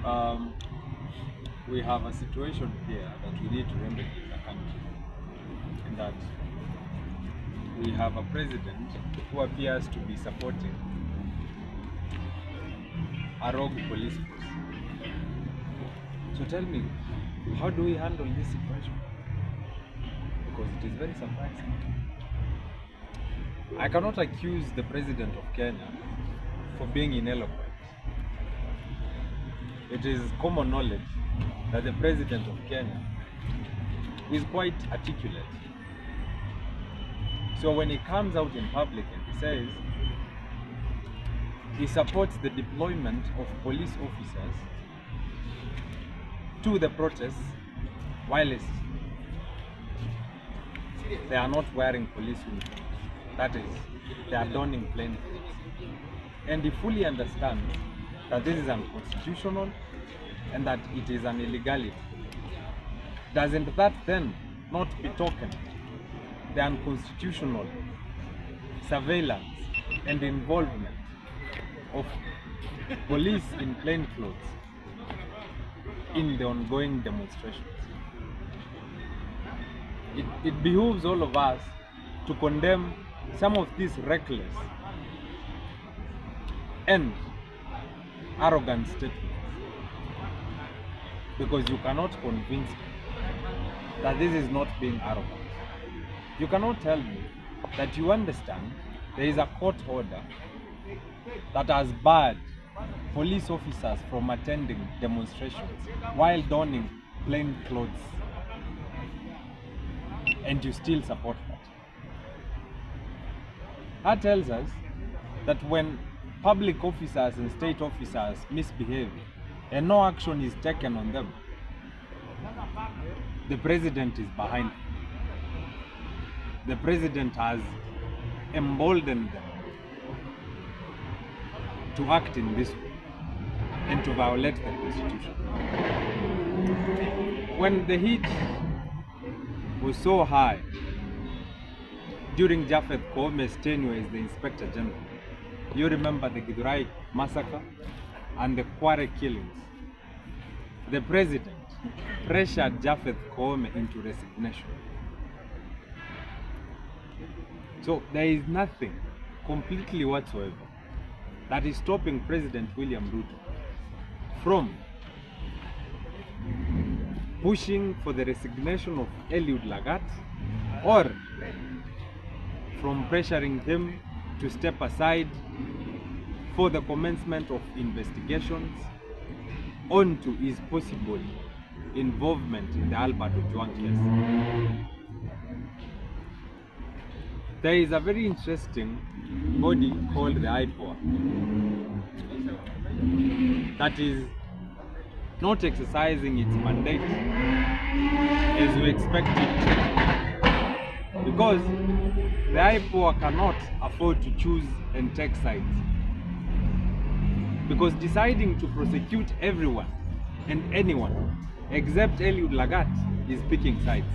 Um, we have a situation here that we need to remedy as a country, in that we have a president who appears to be supporting a rogue police force. So tell me, how do we handle this situation? Because it is very surprising. I cannot accuse the president of Kenya for being ineloquent. It is common knowledge that the president of Kenya is quite articulate. So when he comes out in public and he says he supports the deployment of police officers to the protests whilst they are not wearing police uniforms, that is, they are donning plain clothes, and he fully understands that this is unconstitutional and that it is an illegality, doesn't that then not betoken the unconstitutional surveillance and involvement of police in plain clothes in the ongoing demonstrations? It behooves all of us to condemn some of these reckless and arrogant statements, because you cannot convince me that this is not being arrogant. You cannot tell me that you understand there is a court order that has barred police officers from attending demonstrations while donning plain clothes, and you still support that. That tells us that when public officers and state officers misbehave and no action is taken on them, the president is behind them. The president has emboldened them to act in this way and to violate the Constitution. When the heat was so high during Japheth Kome's tenure as the Inspector General, you remember the Githurai massacre and the Kware killings. The president pressured Japheth Kome into resignation. So there is nothing completely whatsoever that is stopping President William Ruto from pushing for the resignation of Eliud Lagat, or from pressuring him to step aside for the commencement of investigations onto his possible involvement in the Albert Ojwang case. There is a very interesting body called the Ipoa that is not exercising its mandate as we expect it, because the Ipoa cannot afford to choose and take sides, because deciding to prosecute everyone and anyone except Eliud Lagat is picking sides.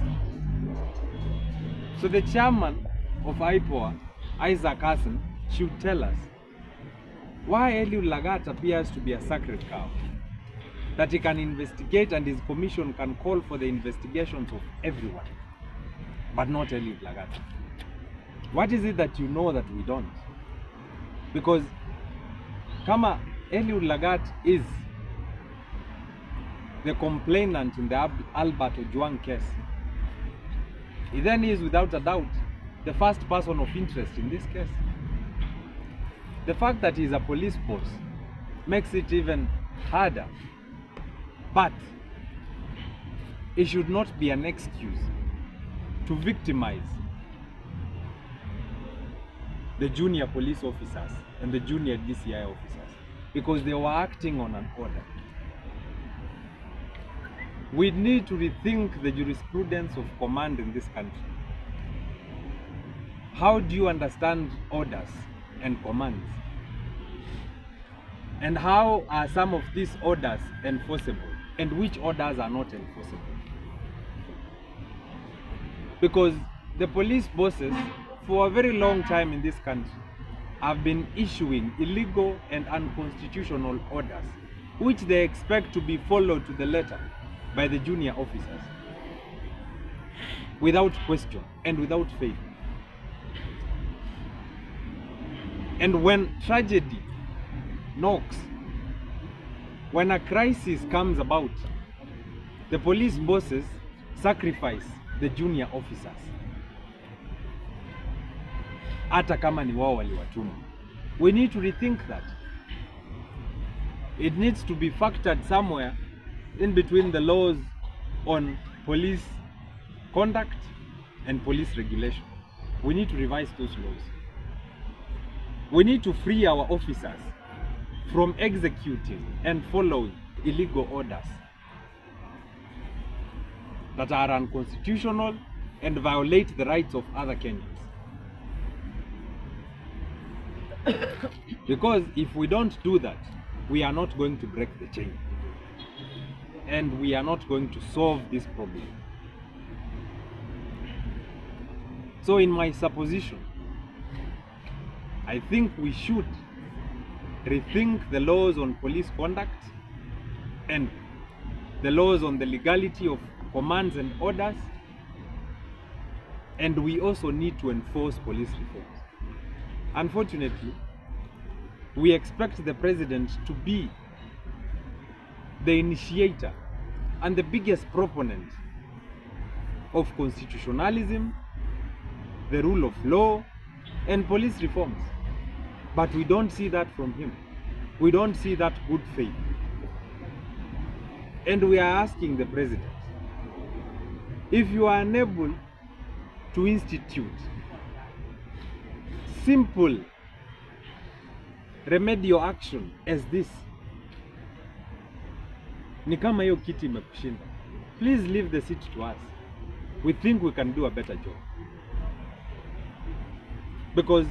So the chairman of Ipoa, Isaac Hassan, should tell us why Eliud Lagat appears to be a sacred cow, that he can investigate and his commission can call for the investigations of everyone, but not Eliud Lagat. What is it that you know that we don't? Because kama Eliud Lagat is the complainant in the Albert Ojwang case, he then is without a doubt the first person of interest in this case. The fact that he is a police boss makes it even harder, but it should not be an excuse to victimize the junior police officers and the junior DCI officers, because they were acting on an order. We need to rethink the jurisprudence of command in this country. How do you understand orders and commands? And how are some of these orders enforceable, and which orders are not enforceable? Because the police bosses, for a very long time in this country, have been issuing illegal and unconstitutional orders which they expect to be followed to the letter by the junior officers without question and without fail. And when tragedy knocks, when a crisis comes about, the police bosses sacrifice the junior officers, hata kama ni wao waliwatuma. We need to rethink that. It needs to be factored somewhere in between the laws on police conduct and police regulation. We need to revise those laws. We need to free our officers from executing and following illegal orders that are unconstitutional and violate the rights of other Kenyans. Because if we don't do that, we are not going to break the chain. And we are not going to solve this problem. So in my supposition, I think we should rethink the laws on police conduct and the laws on the legality of commands and orders, and we also need to enforce police reforms. Unfortunately, we expect the president to be the initiator and the biggest proponent of constitutionalism, the rule of law, and police reforms. But we don't see that from him. We don't see that good faith. And we are asking the president, if you are unable to institute simple remedial action as this, ni kama hiyo kiti imekushinda, please leave the seat to us. We think we can do a better job. Because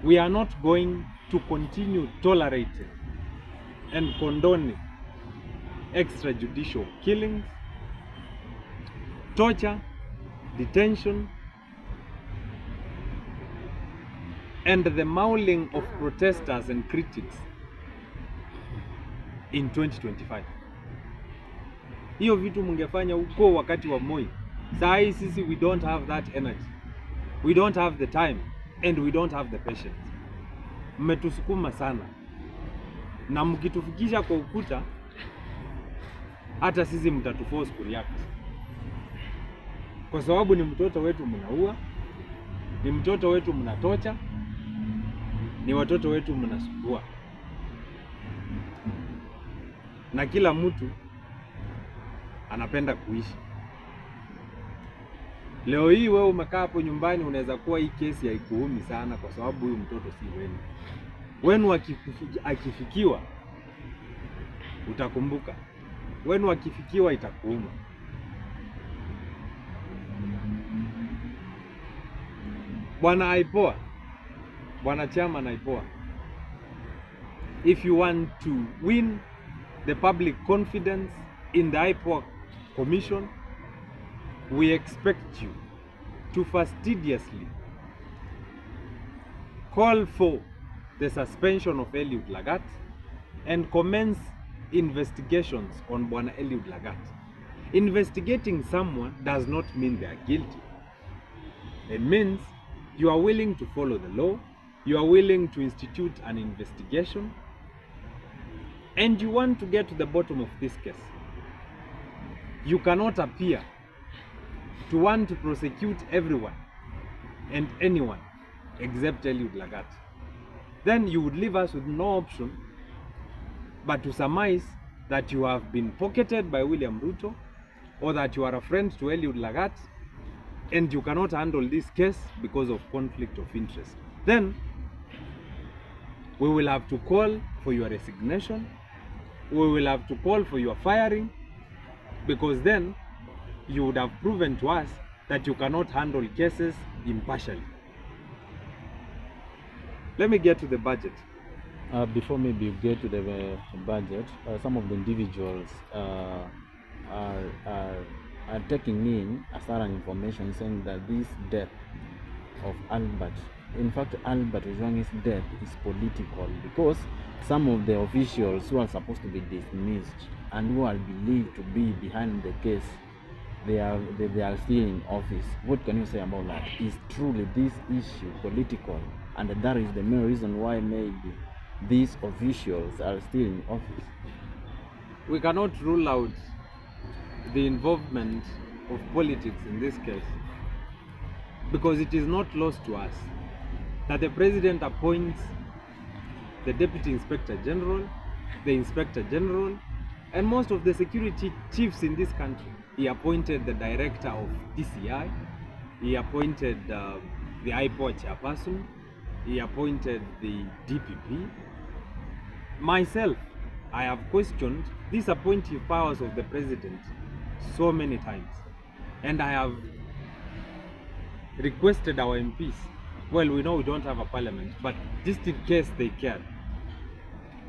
we are not going to continue tolerating and condoning extrajudicial killings, torture, detention, and the mauling of protesters and critics in 2025. Hiyo vitu mungefanya huko wakati wa Moi. Saa hii sisi we don't have that energy. We don't have the time and we don't have the patience. Mmetusukuma sana. Na mkitufikisha kwa ukuta, hata sisi mtatuforce kureact. Kwa sababu ni mtoto wetu mnaua, ni mtoto wetu mnatocha, ni watoto wetu mnasukua. Na kila mtu anapenda kuishi. Leo hii wewe umekaa hapo nyumbani, unaweza kuwa hii kesi haikuumi sana kwa sababu huyu mtoto si wenu. Wenu akifikiwa utakumbuka. Wenu akifikiwa itakuuma. Bwana Ipoa, Bwana Chairman Ipoa, if you want to win the public confidence in the Ipoa Commission, we expect you to fastidiously call for the suspension of Eliud Lagat and commence investigations on Bwana Eliud Lagat. Investigating someone does not mean they are guilty. It means you are willing to follow the law, you are willing to institute an investigation, and you want to get to the bottom of this case. You cannot appear to want to prosecute everyone and anyone except Eliud Lagat. Then you would leave us with no option but to surmise that you have been pocketed by William Ruto, or that you are a friend to Eliud Lagat and you cannot handle this case because of conflict of interest. Then we will have to call for your resignation, we will have to call for your firing, because then you would have proven to us that you cannot handle cases impartially. Let me get to the budget. Before maybe you get to the budget, some of the individuals are taking in a certain information saying that this death of Albert in fact, Albert Ojwang's death is political, because some of the officials who are supposed to be dismissed and who are believed to be behind the case, they are still in office. What can you say about that? Is truly this issue political, and that is the main reason why maybe these officials are still in office? We cannot rule out the involvement of politics in this case, because it is not lost to us that the president appoints the deputy inspector general, the inspector general, and most of the security chiefs in this country. He appointed the director of DCI, he appointed the Ipoa chairperson, he appointed the DPP. Myself, I have questioned these appointive powers of the president so many times, and I have requested our MPs, well, we know we don't have a parliament, but just in case they can,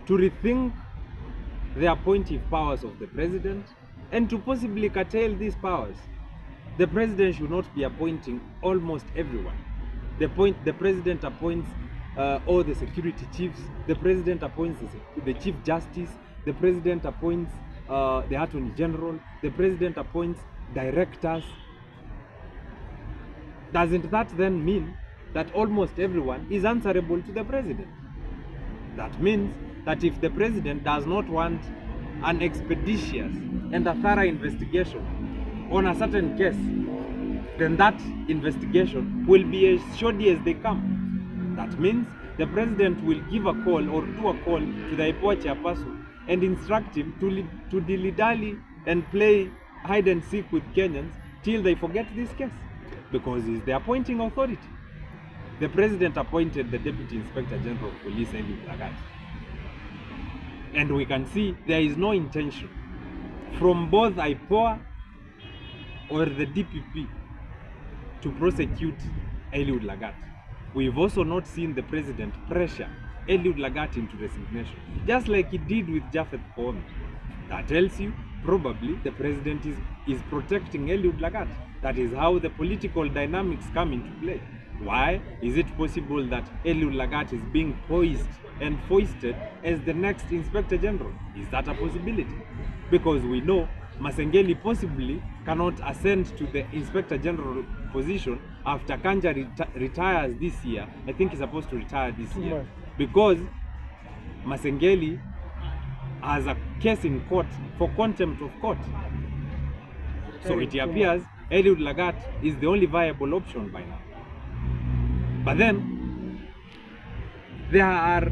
to rethink the appointive powers of the president and to possibly curtail these powers. The president should not be appointing almost everyone. The president appoints all the security chiefs, the president appoints the chief justice, the president appoints the attorney general, the president appoints directors. Doesn't that then mean that almost everyone is answerable to the president? That means that if the president does not want an expeditious and a thorough investigation on a certain case, then that investigation will be as shoddy as they come. That means the president will give a call or do a call to the Ipoa chairperson and instruct him to dilly-dally and play hide and seek with Kenyans till they forget this case, because he's the appointing authority. The president appointed the Deputy Inspector General of Police, Eliud Lagat. And we can see there is no intention from both Ipoa or the DPP to prosecute Eliud Lagat. We've also not seen the president pressure Eliud Lagat into resignation, just like he did with Japheth Koome. That tells you probably the president is protecting Eliud Lagat. That is how the political dynamics come into play. Why is it possible that Eliud Lagat is being poised and foisted as the next Inspector General? Is that a possibility? Because we know Masengeli possibly cannot ascend to the Inspector General position after Kanja retires this year. I think he's supposed to retire this year. Because Masengeli has a case in court for contempt of court. So it appears Eliud Lagat is the only viable option by now. But then, there are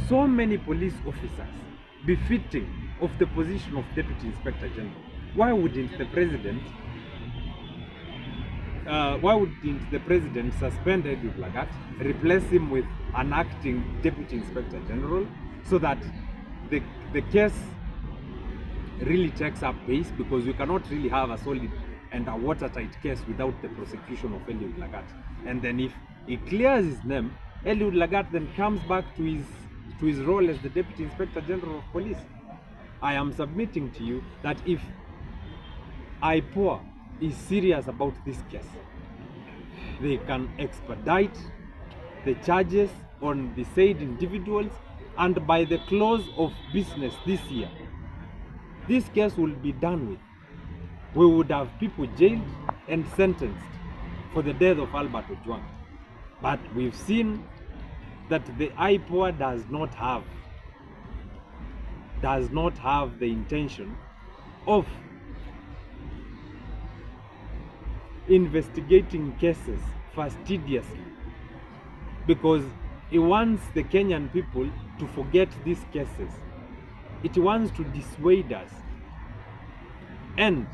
so many police officers befitting of the position of Deputy Inspector General. Why wouldn't the president suspend Eliud Lagat, replace him with an acting Deputy Inspector General, so that the case really takes up pace, because we cannot really have a solid and a watertight case without the prosecution of Eliud Lagat. And then if he clears his name, Eliud Lagat then comes back to his role as the Deputy Inspector General of Police. I am submitting to you that if Ipoa is serious about this case, they can expedite the charges on the said individuals, and by the close of business this year, this case will be done with. We would have people jailed and sentenced for the death of Albert Ojwang. But we've seen that the Ipoa does not have the intention of investigating cases fastidiously, because it wants the Kenyan people to forget these cases. It wants to dissuade us, and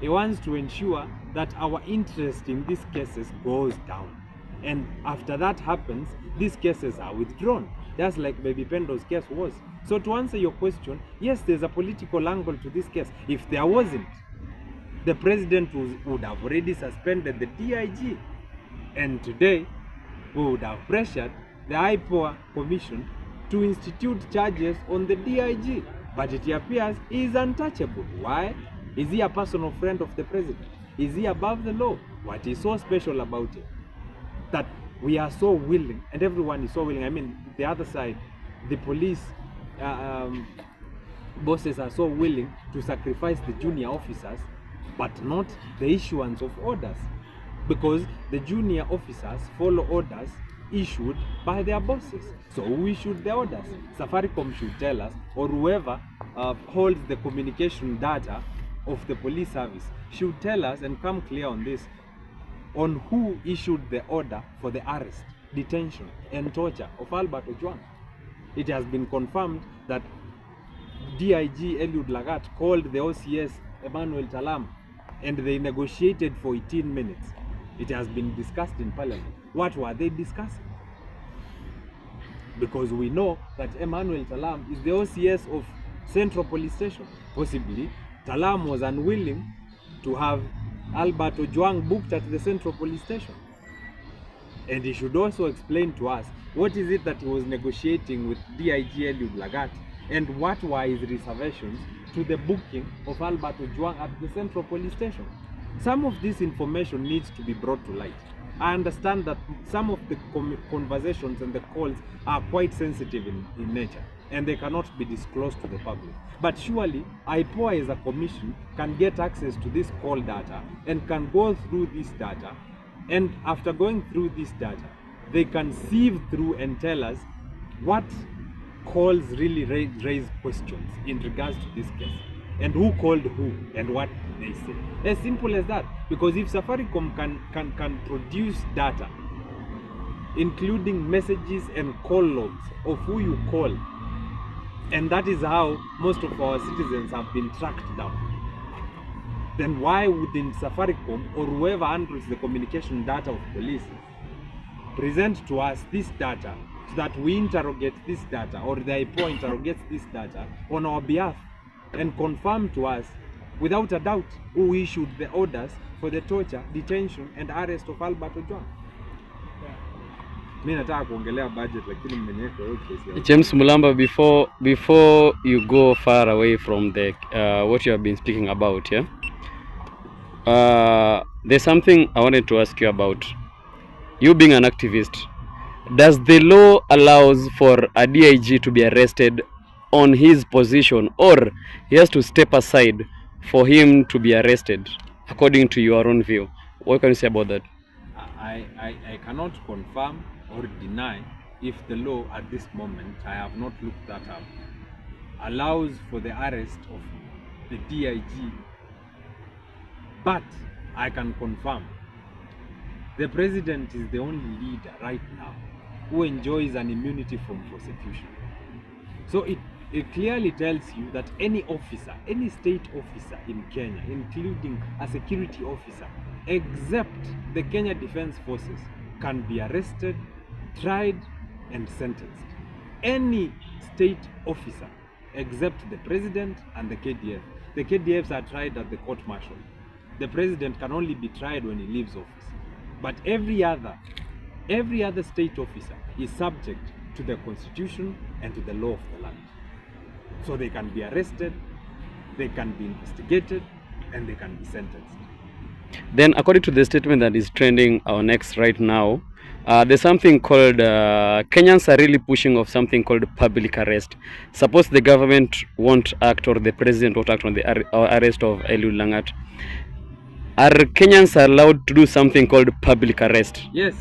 it wants to ensure that our interest in these cases goes down. And after that happens, these cases are withdrawn, just like Baby Pendo's case was. So to answer your question, yes, there's a political angle to this case. If there wasn't, the president would have already suspended the DIG. And today, we would have pressured the Ipoa Commission to institute charges on the DIG. But it appears he is untouchable. Why? Is he a personal friend of the president? Is he above the law? What is so special about it? That we are so willing, and everyone is so willing. I mean, the other side, the police bosses are so willing to sacrifice the junior officers, but not the issuance of orders, because the junior officers follow orders issued by their bosses. So who issued the orders? Safaricom should tell us, or whoever holds the communication data of the police service should tell us and come clear on this, on who issued the order for the arrest, detention and torture of Albert Ojwang. It has been confirmed that DIG Eliud Lagat called the OCS Emmanuel Talam and they negotiated for 18 minutes. It has been discussed in Parliament. What were they discussing? Because we know that Emmanuel Talam is the OCS of Central Police Station. Possibly, Talam was unwilling to have Albert Ojwang booked at the Central Police Station. And he should also explain to us what is it that he was negotiating with DIG Eliud Lagat, and what were his reservations to the booking of Albert Ojwang at the Central Police Station. Some of this information needs to be brought to light. I understand that some of the conversations and the calls are quite sensitive in nature, and they cannot be disclosed to the public. But surely, Ipoa as a commission can get access to this call data and can go through this data, and after going through this data, they can sieve through and tell us what calls really raise questions in regards to this case, and who called who and what they say. As simple as that. Because if Safaricom can produce data, including messages and call logs of who you call, and that is how most of our citizens have been tracked down, then why wouldn't Safaricom or whoever handles the communication data of police present to us this data, so that we interrogate this data, or the Ipoa interrogates this data on our behalf and confirm to us without a doubt who issued the orders for the torture, detention and arrest of Albert Ojwang. Mimi nataka kuongelea budget lakini mmeniweka hiyo kesi. James Mulamba, before you go far away from the what you have been speaking about, yeah? There's something I wanted to ask you about. You being an activist, does the law allows for a DIG to be arrested on his position, or he has to step aside for him to be arrested, according to your own view? What can you say about that? I cannot confirm or deny if the law at this moment, I have not looked that up, allows for the arrest of the DIG, but I can confirm the president is the only leader right now who enjoys an immunity from prosecution. So it clearly tells you that any officer, any state officer in Kenya, including a security officer, except the Kenya Defense Forces, can be arrested, tried and sentenced. Any state officer except the president and the KDF. The KDFs are tried at the court-martial. The president can only be tried when he leaves office. But every other state officer is subject to the constitution and to the law of the land. So they can be arrested, they can be investigated, and they can be sentenced. Then, according to the statement that is trending on X right now, there's something called Kenyans are really pushing of something called public arrest. Suppose the government won't act, or the president won't act on the arrest of Eliud Lagat. Are Kenyans allowed to do something called public arrest? Yes,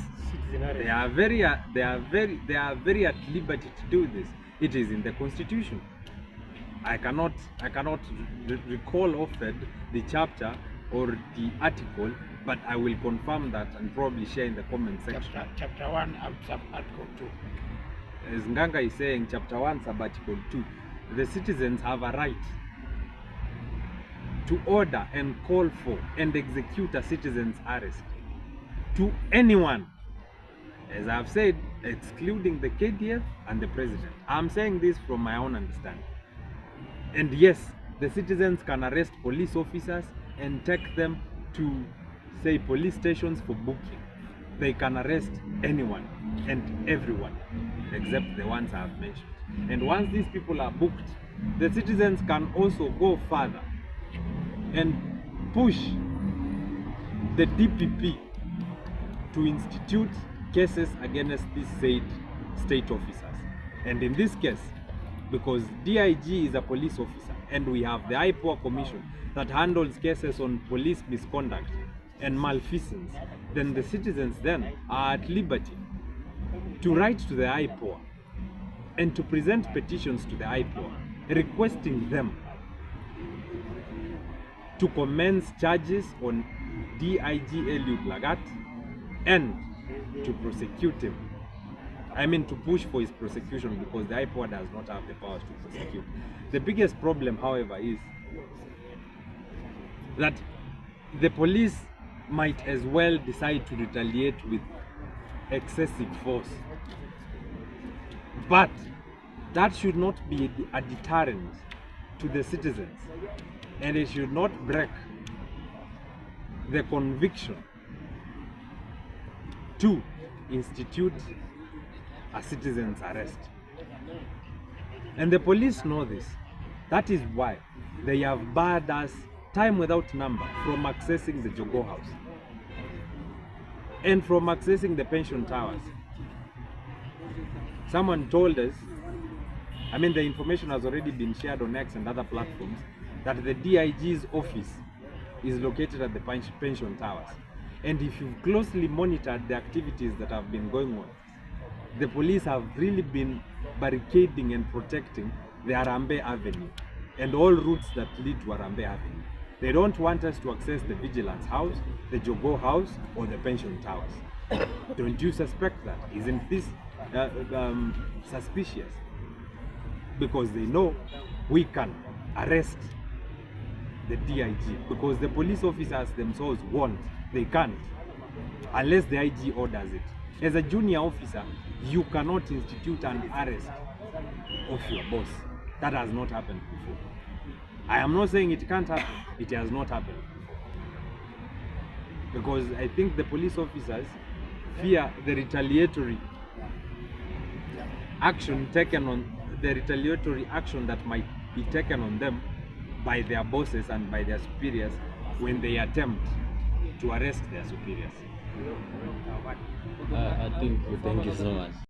they are very at liberty to do this. It is in the constitution. I cannot recall often the chapter or the article, but I will confirm that and probably share in the comment section. Chapter 1 Article 2. As Nganga is saying, Chapter 1 Article 2, the citizens have a right to order and call for and execute a citizen's arrest to anyone, as I've said, excluding the KDF and the president. I'm saying this from my own understanding. And yes, the citizens can arrest police officers and take them to, say, police stations for booking. They can arrest anyone and everyone except the ones I have mentioned. And once these people are booked, the citizens can also go further and push the DPP to institute cases against these said state officers. And in this case, because DIG is a police officer and we have the Ipoa Commission that handles cases on police misconduct and malfeasance, then the citizens then are at liberty to write to the Ipoa and to present petitions to the Ipoa requesting them to commence charges on DIG Eliud Lagat and to prosecute him. I mean, to push for his prosecution, because the Ipoa does not have the powers to prosecute. The biggest problem, however, is that the police might as well decide to retaliate with excessive force. But that should not be a deterrent to the citizens, and it should not break the conviction to institute a citizen's arrest. And the police know this. That is why they have barred us time without number from accessing the Jogo House and from accessing the pension towers. Someone told us, I mean, the information has already been shared on X and other platforms, that the DIG's office is located at the pension towers. And if you've closely monitored the activities that have been going on, the police have really been barricading and protecting the Arambe Avenue and all routes that lead to Arambe Avenue. They don't want us to access the Vigilance House, the Jogo House, or the pension towers. Don't you suspect that? Isn't this suspicious? Because they know we can arrest the DIG, because the police officers themselves won't. They can't, unless the IG orders it. As a junior officer, you cannot institute an arrest of your boss. That has not happened before. I am not saying it can't happen. It has not happened before. Because I think the police officers fear the retaliatory action that might be taken on them by their bosses and by their superiors when they attempt to arrest their superiors. I think thank you so much.